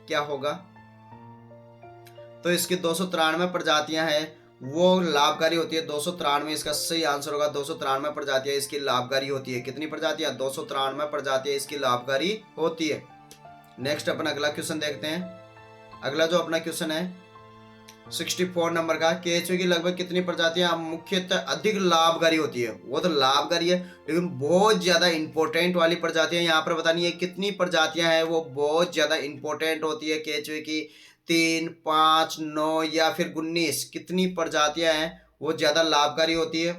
S1: क्या होगा? तो इसकी 293 प्रजातियां हैं वो लाभकारी होती है। 293 इसका सही आंसर होगा। 293 प्रजातियां इसकी लाभकारी होती है। कितनी प्रजातियां? 293 प्रजातियां इसकी लाभकारी होती है। नेक्स्ट अपन अगला क्वेश्चन देखते हैं। अगला जो अपना क्वेश्चन है 64 नंबर का, केंचुए की लगभग कितनी प्रजातियां मुख्यतः अधिक लाभकारी होती है? वो तो लाभकारी है लेकिन बहुत ज्यादा इंपॉर्टेंट वाली प्रजातियां यहाँ पर बतानी है। कितनी प्रजातियां हैं वो बहुत ज्यादा इंपॉर्टेंट होती है केंचुए की? 3, 5, 9 या फिर 19? कितनी प्रजातियां हैं वो ज्यादा लाभकारी होती है?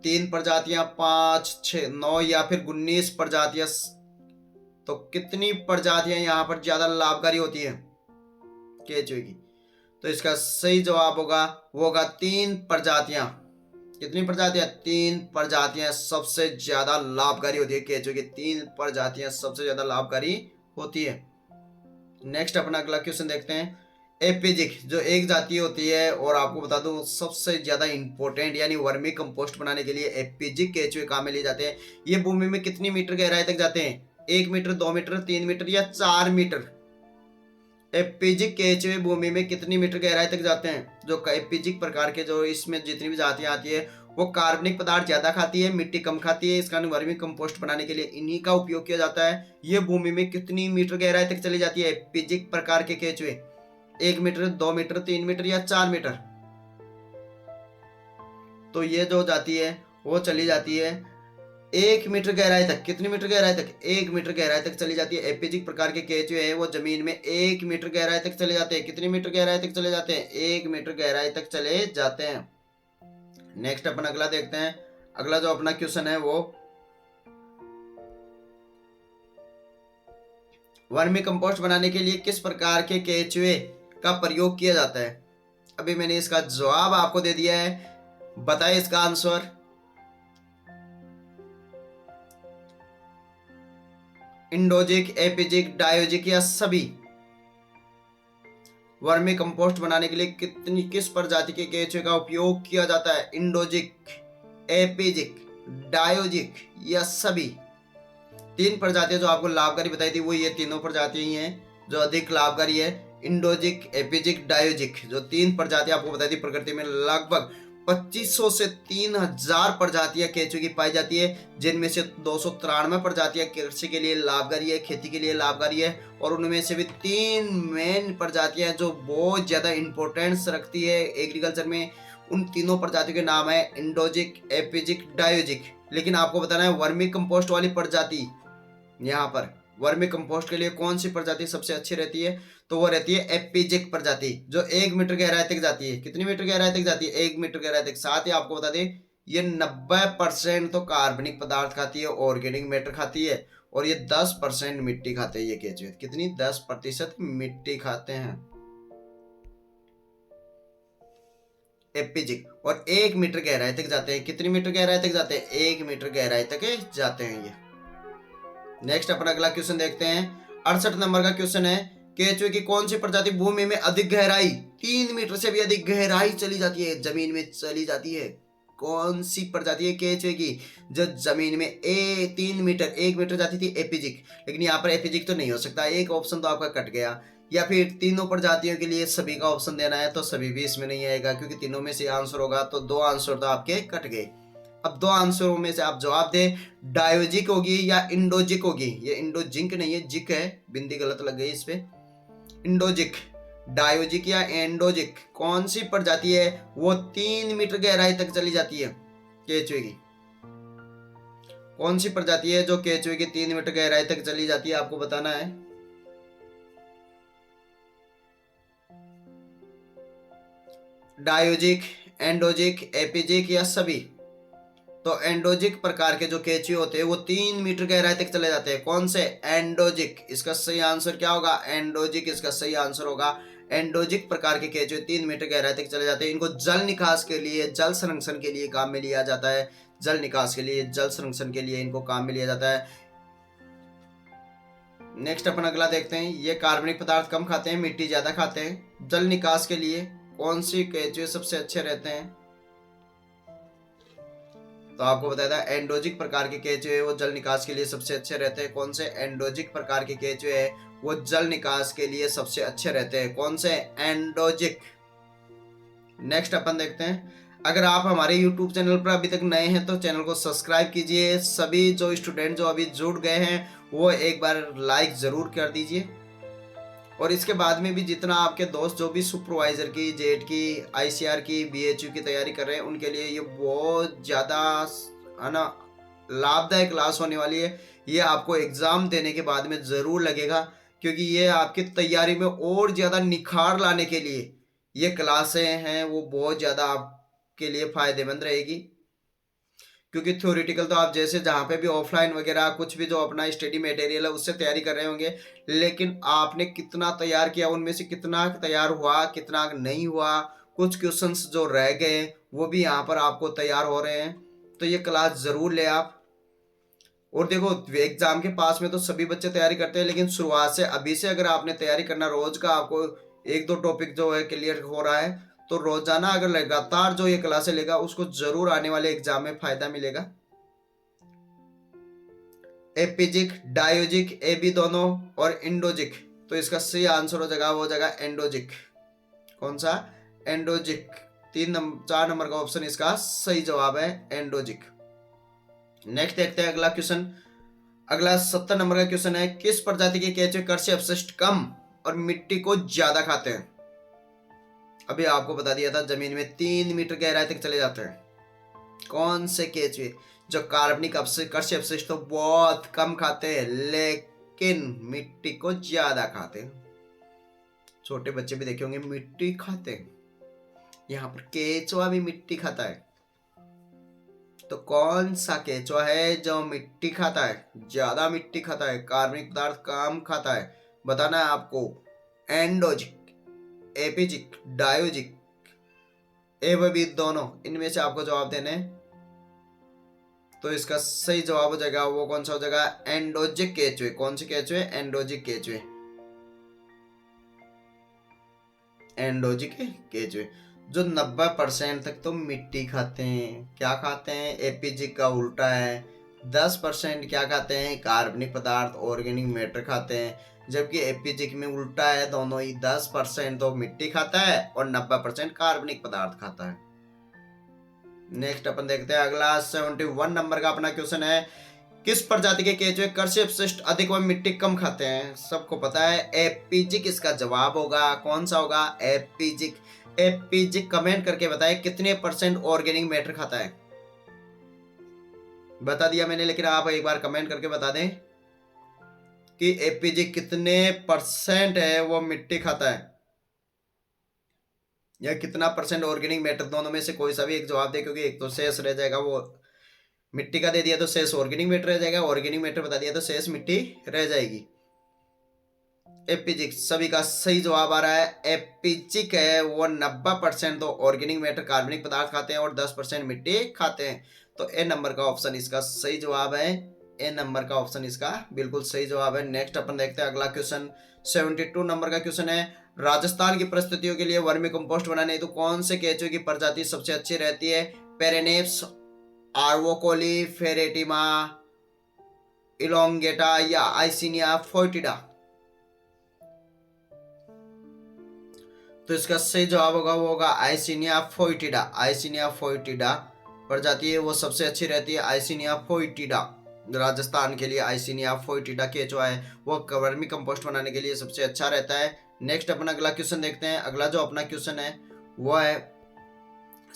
S1: 3 प्रजातियां, 5, 6, 9 या फिर 19 प्रजातियां? तो कितनी प्रजातियां यहाँ पर ज्यादा लाभकारी होती है केंचुए की? तो इसका सही जवाब होगा वो होगा 3 प्रजातियां। कितनी प्रजातियां? 3 प्रजातियां सबसे ज्यादा लाभकारी होती है केंचुए की। 3 प्रजातियां सबसे ज्यादा लाभकारी होती है। नेक्स्ट अपना अगला क्वेश्चन देखते हैं। एपिजिक जो एक जाति होती है, और आपको बता दूं सबसे ज्यादा इंपॉर्टेंट यानी वर्मी कंपोस्ट बनाने के लिए एपिजिक केंचुए काम में लिए जाते हैं। ये भूमि में कितनी मीटर गहराई तक जाते हैं? 1 मीटर, 2 मीटर, 3 मीटर या 4 मीटर? एपिजिक केंचुए भूमि में कितनी मीटर गहराई तक जाते हैं? जो एपिजिक प्रकार के जो इसमें जितनी भी जातियां आती है वो कार्बनिक पदार्थ ज्यादा खाती है, मिट्टी कम खाती है। इसका वर्मी कंपोस्ट बनाने के लिए इन्हीं का उपयोग किया जाता है। ये भूमि में कितनी मीटर गहराई तक चली जाती है एपिजिक प्रकार के केंचुए? 1 मीटर, 2 मीटर, 3 मीटर या 4 मीटर? तो ये जो जाती है वो चली जाती है 1 मीटर गहराई तक। कितनी मीटर गहराई तक? 1 मीटर गहराई तक चली जाती है। एपिजिक प्रकार के केंचुए हैं वो जमीन में 1 मीटर गहराई तक चले जाते हैं। कितनी मीटर गहराई तक चले जाते हैं? 1 मीटर गहराई तक चले जाते हैं। नेक्स्ट अपन अगला देखते हैं। अगला जो अपना क्वेश्चन है वो वर्मी कंपोस्ट बनाने के लिए किस प्रकार के केंचुए का प्रयोग किया जाता है? अभी मैंने इसका जवाब आपको दे दिया है, बताइए इसका आंसर। इंडोजिक, एपिजिक, डायोजिक या सभी? वर्मी कंपोस्ट बनाने के लिए किस प्रजाति के केंचुए का उपयोग किया जाता है? इंडोजिक, एपिजिक, डायोजिक या सभी? 3 प्रजातियां जो आपको लाभकारी बताई थी वो ये तीनों प्रजातियां ही हैं जो अधिक लाभकारी है। इंडोजिक, एपिजिक, डायोजिक जो 3 प्रजातियां आपको बताई थी। प्रकृति में लगभग 2500 से 3000 प्रजातियां केंचुए की पाई जाती है, जिनमें से 293 प्रजातियां कृषि के लिए लाभकारी है, खेती के लिए लाभकारी है। और उनमें से भी 3 मेन प्रजातियां जो बहुत ज्यादा इंपॉर्टेंस रखती है एग्रीकल्चर में। उन तीनों प्रजातियों के नाम है इंडोजिक, एपिजिक, डायोजिक। लेकिन आपको बताना है वर्मी कंपोस्ट वाली प्रजाति, यहाँ पर वर्मी कंपोस्ट के लिए कौन सी प्रजाति सबसे अच्छी रहती है? तो वो रहती है एपिजिक प्रजाति जो 1 मीटर गहराई तक जाती है। कितनी मीटर गहराई तक जाती है? 1 मीटर गहराई तक। साथ ही आपको बता दें ये 90% तो कार्बनिक पदार्थ खाती है, ऑर्गेनिक मैटर खाती है, और ये 10% मिट्टी खाते हैं। ये केंचुए कितनी? 10% मिट्टी खाते हैं एपिजिक, और 1 मीटर गहराई तक जाते हैं। कितनी मीटर गहराई तक जाते हैं? 1 मीटर गहराई तक जाते हैं ये। नेक्स्ट अपना अगला क्वेश्चन देखते हैं। 68 नंबर का क्वेश्चन है। केंचुए की कौन सी प्रजाति भूमि में अधिक गहराई 3 मीटर से भी अधिक गहराई चली जाती है, जमीन में चली जाती है? कौन सी प्रजाति है केंचुए की जो जमीन में 3 मीटर 1 मीटर जाती थी? एपिजिक। लेकिन यहाँ पर एपिजिक तो नहीं हो सकता, एक ऑप्शन तो आपका कट गया। या फिर तीनों प्रजातियों के लिए सभी का ऑप्शन देना है तो सभी भी इसमें नहीं आएगा, क्योंकि तीनों में से आंसर होगा तो 2 आंसर तो आपके कट गए। अब 2 आंसरों में से आप जवाब दें, डायोजिक होगी या इंडोजिक होगी? ये इंडोजिंक नहीं है, जिक है, बिंदी गलत लग गई इस पे। इंडोजिक, डायोजिक या एंडोजिक कौन सी प्रजाति है वो 3 मीटर गहराई तक चली जाती है केंचुए की? कौन सी प्रजाति है जो केंचुए की 3 मीटर गहराई तक चली जाती है? आपको बताना है। डायोजिक, एंडोजिक, एपिजिक या सभी? तो एंडोजिक प्रकार के जो केंचुए होते हैं वो 3 मीटर गहराई तक चले जाते हैं। कौन से? एंडोजिक। इसका सही आंसर क्या होगा? एंडोजिक इसका सही आंसर होगा। एंडोजिक प्रकार के केंचुए 3 मीटर गहराई तक चले जाते हैं। इनको जल निकास के लिए, जल संरक्षण के लिए काम में लिया जाता है। जल निकास के लिए, जल संरक्षण के लिए इनको काम में लिया जाता है। नेक्स्ट अपन अगला देखते हैं। ये कार्बनिक पदार्थ कम खाते हैं, मिट्टी ज्यादा खाते हैं। जल निकास के लिए कौन सी केंचुए सबसे अच्छे रहते हैं? तो आपको बताया था एंडोजिक प्रकार के केंचुए वो जल निकास के लिए सबसे अच्छे रहते हैं। कौन से? एंडोजिक प्रकार के केंचुए वो जल निकास के लिए सबसे अच्छे रहते हैं। कौन से? एंडोजिक। नेक्स्ट अपन देखते हैं, अगर आप हमारे YouTube चैनल पर अभी तक नए हैं तो चैनल को सब्सक्राइब कीजिए। सभी जो स्टूडेंट जो अभी जुड़ गए हैं वो एक बार लाइक ज़रूर कर दीजिए। और इसके बाद में भी जितना आपके दोस्त जो भी सुपरवाइज़र की, जेट की, ICR की, BHU की तैयारी कर रहे हैं उनके लिए ये बहुत ज़्यादा है ना लाभदायक क्लास होने वाली है। ये आपको एग्ज़ाम देने के बाद में ज़रूर लगेगा, क्योंकि ये आपकी तैयारी में और ज़्यादा निखार लाने के लिए ये क्लासें हैं वो बहुत ज़्यादा आपके लिए फ़ायदेमंद रहेगी। क्योंकि थ्योरेटिकल तो आप जैसे जहाँ पे भी ऑफलाइन वगैरह कुछ भी जो अपना स्टडी मटेरियल है उससे तैयारी कर रहे होंगे, लेकिन आपने कितना तैयार किया, उनमें से कितना तैयार हुआ, कितना नहीं हुआ, कुछ क्वेश्चंस जो रह गए वो भी यहाँ पर आपको तैयार हो रहे हैं। तो ये क्लास ज़रूर ले आप। और देखो एग्जाम के पास में तो सभी बच्चे तैयारी करते हैं, लेकिन शुरुआत से अभी से अगर आपने तैयारी करना, रोज का आपको एक दो टॉपिक जो है क्लियर हो रहा है, तो रोजाना अगर लगातार जो ये क्लासें लेगा उसको जरूर आने वाले एग्जाम में फायदा मिलेगा। एपिजिक, डायोजिक, एबी दोनों और इंडोजिक, तो इसका सही आंसर हो जाएगा, वो हो जाएगा एंडोजिक। कौन सा? एंडोजिक। 4 नंबर का ऑप्शन इसका सही जवाब है, एंडोजिक। नेक्स्ट देखते हैं अगला क्वेश्चन। अगला 70 नंबर का क्वेश्चन है, किस प्रजाति के केंचुए कृषि अपशिष्ट कम और मिट्टी को ज्यादा खाते हैं? अभी आपको बता दिया था जमीन में 3 मीटर गहराई तक चले जाते हैं। कौन से केंचुए जो कार्बनिक कृषि अपशिष्ट तो बहुत कम खाते हैं लेकिन मिट्टी को ज्यादा खाते हैं? छोटे बच्चे भी देखे होंगे मिट्टी खाते हैं, यहाँ पर केंचुआ भी मिट्टी खाता है। तो कौन सा केंचुआ है जो मिट्टी खाता है, ज्यादा मिट्टी खाता है, कार्बनिक पदार्थ कम खाता है? बताना है आपको। एंडोजिक, एपिजिक, डायोजिक, एवं दोनों, इनमें से आपको जवाब देने। तो इसका सही जवाब हो जाएगा, वो कौन सा हो जाएगा? एंडोजिक केंचुए। कौन से केंचुए? एंडोजिक केंचुए। एंडोजिक केंचुए जो 90% तक तो मिट्टी खाते हैं। क्या खाते हैं? एपिजिक का उल्टा है, 10% क्या खाते हैं? कार्बनिक पदार्थ, ऑर्गेनिक मैटर खाते हैं। जबकि एपिजिक में उल्टा है, दोनों ही 10% तो मिट्टी खाता है और 90% कार्बनिक पदार्थ खाता है। नेक्स्ट अपन देखते हैं अगला 71 नंबर का अपना क्वेश्चन है, किस प्रजाति के केंचुए कृषि अपशिष्ट अधिक व मिट्टी कम खाते हैं? सबको पता है एपिजिक इसका जवाब होगा। कौन सा होगा? एपिजिक। एपिजिक कमेंट करके बताए कितने % ऑर्गेनिक मैटर खाता है। बता दिया मैंने, लेकिन आप एक बार कमेंट करके बता दें कि एपिजिक कितने % है वो मिट्टी खाता है, या कितना % ऑर्गेनिक मैटर, दोनों में से कोई सा भी एक जवाब दे, क्योंकि एक तो शेष रह जाएगा, वो मिट्टी का दे दिया तो शेष ऑर्गेनिक मैटर रह जाएगा, ऑर्गेनिक मैटर बता दिया तो शेष मिट्टी रह जाएगी। एपिजिक सभी का सही जवाब आ रहा है, एपिजिक है वो 90% तो ऑर्गेनिक मैटर कार्बनिक पदार्थ खाते हैं और 10% मिट्टी खाते हैं। तो ए नंबर का ऑप्शन इसका सही जवाब है, ए नंबर का ऑप्शन इसका बिल्कुल सही जवाब है। नेक्स्ट अपन देखते हैं अगला क्वेश्चन 72 नंबर का क्वेश्चन है, राजस्थान की परिस्थितियों के लिए वर्मी कंपोस्ट बनाने तो कौन से केंचुए की प्रजाति सबसे अच्छी रहती है? पेरेनेप्स, आर्वोकोली, फेरेटिमा, इलोंगेटा या आइसिनिया फोइटिडा? तो इसका सही जवाब होगा, वो होगा आइसिनिया फोइटिडा। आइसिनिया फोइटिडा प्रजाति है वो सबसे अच्छी रहती है, आइसिनिया फोइटिडा। राजस्थान के लिए आइसिनिया फोइटिडा केंचुआ है वो वर्मी कंपोस्ट बनाने के लिए सबसे अच्छा रहता है। नेक्स्ट अपना अगला क्वेश्चन देखते हैं। अगला जो अपना क्वेश्चन है वो है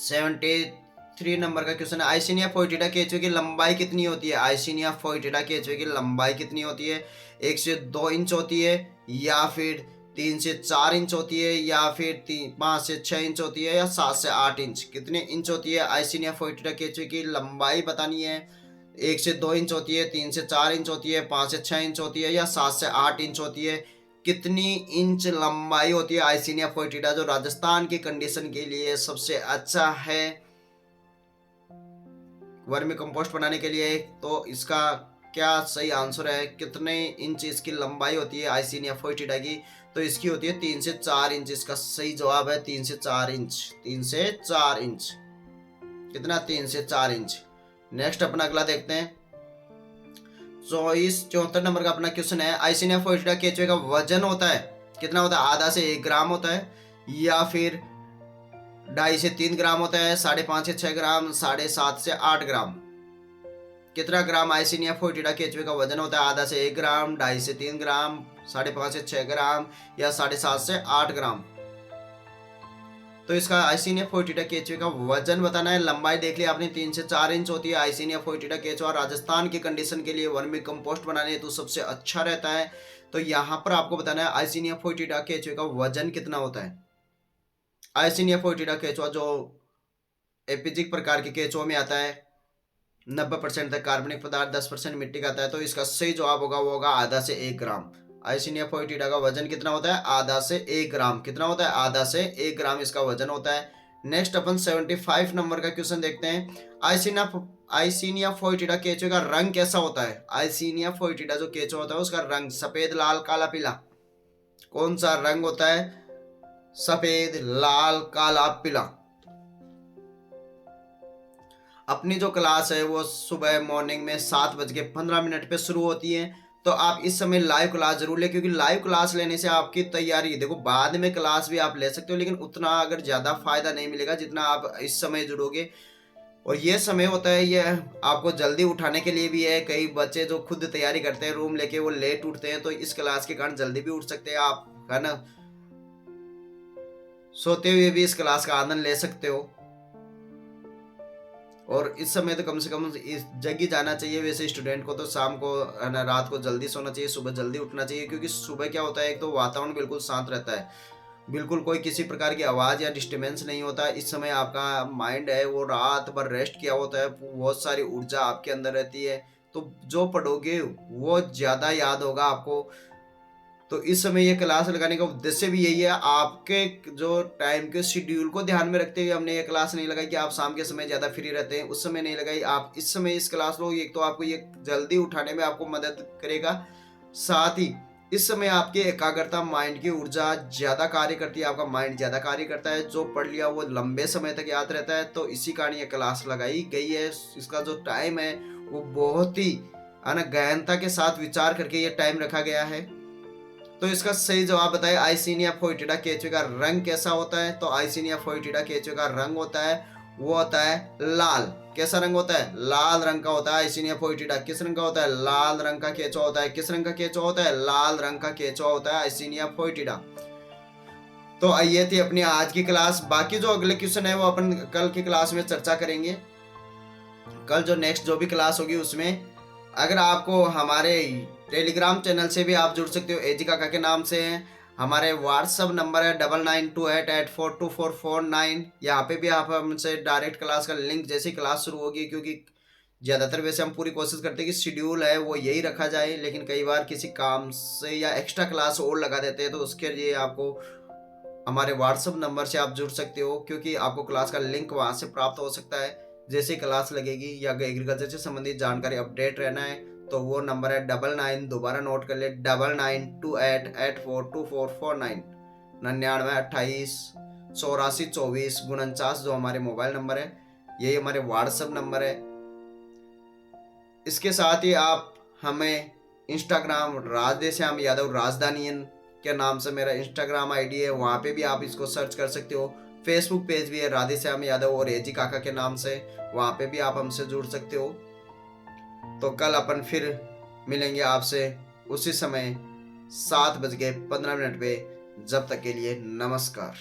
S1: 73 नंबर का क्वेश्चन है, आइसिनिया फोइटिडा केंचुए की लंबाई कितनी होती है? आइसिनिया फोइटिडा केंचुए की लंबाई कितनी होती है? 1 से 2 इंच होती है, या फिर 3 से 4 इंच होती है, या फिर 5 से 6 इंच होती है, या 7 से 8 इंच? कितने इंच होती है आइसिनिया फोइटिडा केंचुए की लंबाई बतानी है। 1 से 2 इंच होती है, 3 से 4 इंच होती है, 5 से 6 इंच होती है, या 7 से 8 इंच होती है? कितनी इंच लंबाई होती है आइसिनिया फोइटिडा जो राजस्थान की कंडीशन के लिए सबसे अच्छा है वर्मी कंपोस्ट बनाने के लिए? तो इसका क्या सही आंसर है? कितने इंच इसकी लंबाई होती है आइसिनिया फोइटिडा की? तो इसकी होती है 3 से 4 इंच। इसका सही जवाब है 3 से 4 इंच। 3 से 4 इंच। कितना? 3 से 4 इंच। नेक्स्ट अपना अगला देखते हैं 74 नंबर का अपना क्वेश्चन है, आइसिनिया फोइटिडा केंचुए का वजन होता है कितना होता है? आधा से 1 ग्राम होता है, या फिर 2.5 से 3 ग्राम होता है, 5.5 से 6 ग्राम, 7.5 से 8 ग्राम। कितना ग्राम आइसिनिया फोएटिडा केचुए का वजन होता है? आधा से 1 ग्राम, 2.5 से 3 ग्राम, 5.5 से 6 ग्राम या 7.5 से 8 ग्राम। तो इसका आइसिनिया फोएटिडा केचुए का वजन बताना है। लंबाई देख लिया आपने, 3 से 4 इंच होती है। आइसिनिया फोएटिडा केचुआ राजस्थान की कंडीशन के लिए वर्मी कंपोस्ट बनाने हेतु सबसे अच्छा रहता है। तो यहाँ पर आपको बताना है आइसिनिया फोएटिडा केचुए का वजन कितना होता है। आइसिनिया फोएटिडा केचुआ जो एपिजिक प्रकार के केचुआ में आता है, 90% तक कार्बनिक पदार्थ, 10% मिट्टी का आता है। तो इसका सही जवाब होगा वो होगा आधा से 1 ग्राम। आइसिनिया फोएटिडा का वजन कितना होता है? आधा से 1 ग्राम। कितना होता है? आधा से 1 ग्राम इसका वजन होता है। नेक्स्ट अपन 75 नंबर का क्वेश्चन देखते हैं। आइसिनिया फोएटिडा केचुए का रंग कैसा होता है? आइसिनिया फोएटिडा जो केचुआ होता है उसका रंग सफेद, लाल, काला, पीला, कौन सा रंग होता है? सफेद, लाल, काला, पीला। अपनी जो क्लास है वो सुबह मॉर्निंग में 7:15 पे शुरू होती है। तो आप इस समय लाइव क्लास जरूर लें, क्योंकि लाइव क्लास लेने से आपकी तैयारी, देखो बाद में क्लास भी आप ले सकते हो लेकिन उतना अगर ज़्यादा फायदा नहीं मिलेगा जितना आप इस समय जुड़ोगे। और ये समय होता है ये आपको जल्दी उठाने के लिए भी है। कई बच्चे जो खुद तैयारी करते हैं रूम लेके वो लेट उठते हैं, तो इस क्लास के कारण जल्दी भी उठ सकते हैं आप, है ना। सोते हुए भी इस क्लास का आनंद ले सकते हो। और इस समय तो कम से कम इस जग ही जाना चाहिए। वैसे स्टूडेंट को तो शाम को, है ना, रात को जल्दी सोना चाहिए, सुबह जल्दी उठना चाहिए, क्योंकि सुबह क्या होता है, एक तो वातावरण बिल्कुल शांत रहता है, बिल्कुल कोई किसी प्रकार की आवाज़ या डिस्टर्बेंस नहीं होता। इस समय आपका माइंड है वो रात भर रेस्ट किया होता है, बहुत सारी ऊर्जा आपके अंदर रहती है, तो जो पढ़ोगे वो ज़्यादा याद होगा आपको। तो इस समय ये क्लास लगाने का उद्देश्य भी यही है, आपके जो टाइम के शेड्यूल को ध्यान में रखते हुए हमने ये क्लास नहीं लगाई कि आप शाम के समय ज़्यादा फ्री रहते हैं, उस समय नहीं लगाई। आप इस समय इस क्लास लो, एक तो आपको ये जल्दी उठाने में आपको मदद करेगा, साथ ही इस समय आपकी एकाग्रता, माइंड की ऊर्जा ज़्यादा कार्य करती है, आपका माइंड ज़्यादा कार्य करता है, जो पढ़ लिया वो लंबे समय तक याद रहता है। तो इसी कारण ये क्लास लगाई गई है। इसका जो टाइम है वो बहुत ही, है ना, गहनता के साथ विचार करके ये टाइम रखा गया है। तो इसका सही जवाब बताए, आइसिनिया फोएटिडा केचुए का रंग कैसा होता है? तो आइसिनिया फोएटिडा केचुए का रंग होता है वो होता है लाल। कैसा रंग होता है? लाल रंग का होता है आइसिनिया फोएटिडा। किस रंग का होता है? लाल रंग का केचुआ होता है। किस रंग का केचुआ होता है? लाल रंग का केचुआ होता है आइसिनिया फोएटिडा। तो ये थी अपनी आज की क्लास। बाकी जो अगले क्वेश्चन है वो अपन कल की क्लास में चर्चा करेंगे। कल जो नेक्स्ट जो भी क्लास होगी उसमें अगर आपको हमारे टेलीग्राम चैनल से भी आप जुड़ सकते हो, एजी काका के नाम से हैं। हमारे व्हाट्सअप नंबर है 9928842449। यहाँ पे भी आप हमसे डायरेक्ट क्लास का लिंक जैसी क्लास शुरू होगी, क्योंकि ज़्यादातर वैसे हम पूरी कोशिश करते हैं कि शेड्यूल है वो यही रखा जाए, लेकिन कई बार किसी काम से या एक्स्ट्रा क्लास और लगा देते हैं, तो उसके लिए आपको हमारे व्हाट्सअप नंबर से आप जुड़ सकते हो, क्योंकि आपको क्लास का लिंक वहाँ से प्राप्त हो सकता है। जैसे क्लास लगेगी या एग्रीकल्चर से संबंधित जानकारी अपडेट रहना है तो वो नंबर है 99, दोबारा नोट कर ले, 9928842449, 9928842449 जो हमारे मोबाइल नंबर है, यही हमारे व्हाट्सअप नंबर है। इसके साथ ही आप हमें इंस्टाग्राम राधेश्याम यादव राजधानियन के नाम से मेरा इंस्टाग्राम आईडी है, वहाँ पे भी आप इसको सर्च कर सकते हो। फेसबुक पेज भी है राधेश्याम यादव और एजी काका के नाम से, वहाँ पे भी आप हमसे जुड़ सकते हो। तो कल अपन फिर मिलेंगे आपसे उसी समय 7:15 पे। जब तक के लिए नमस्कार।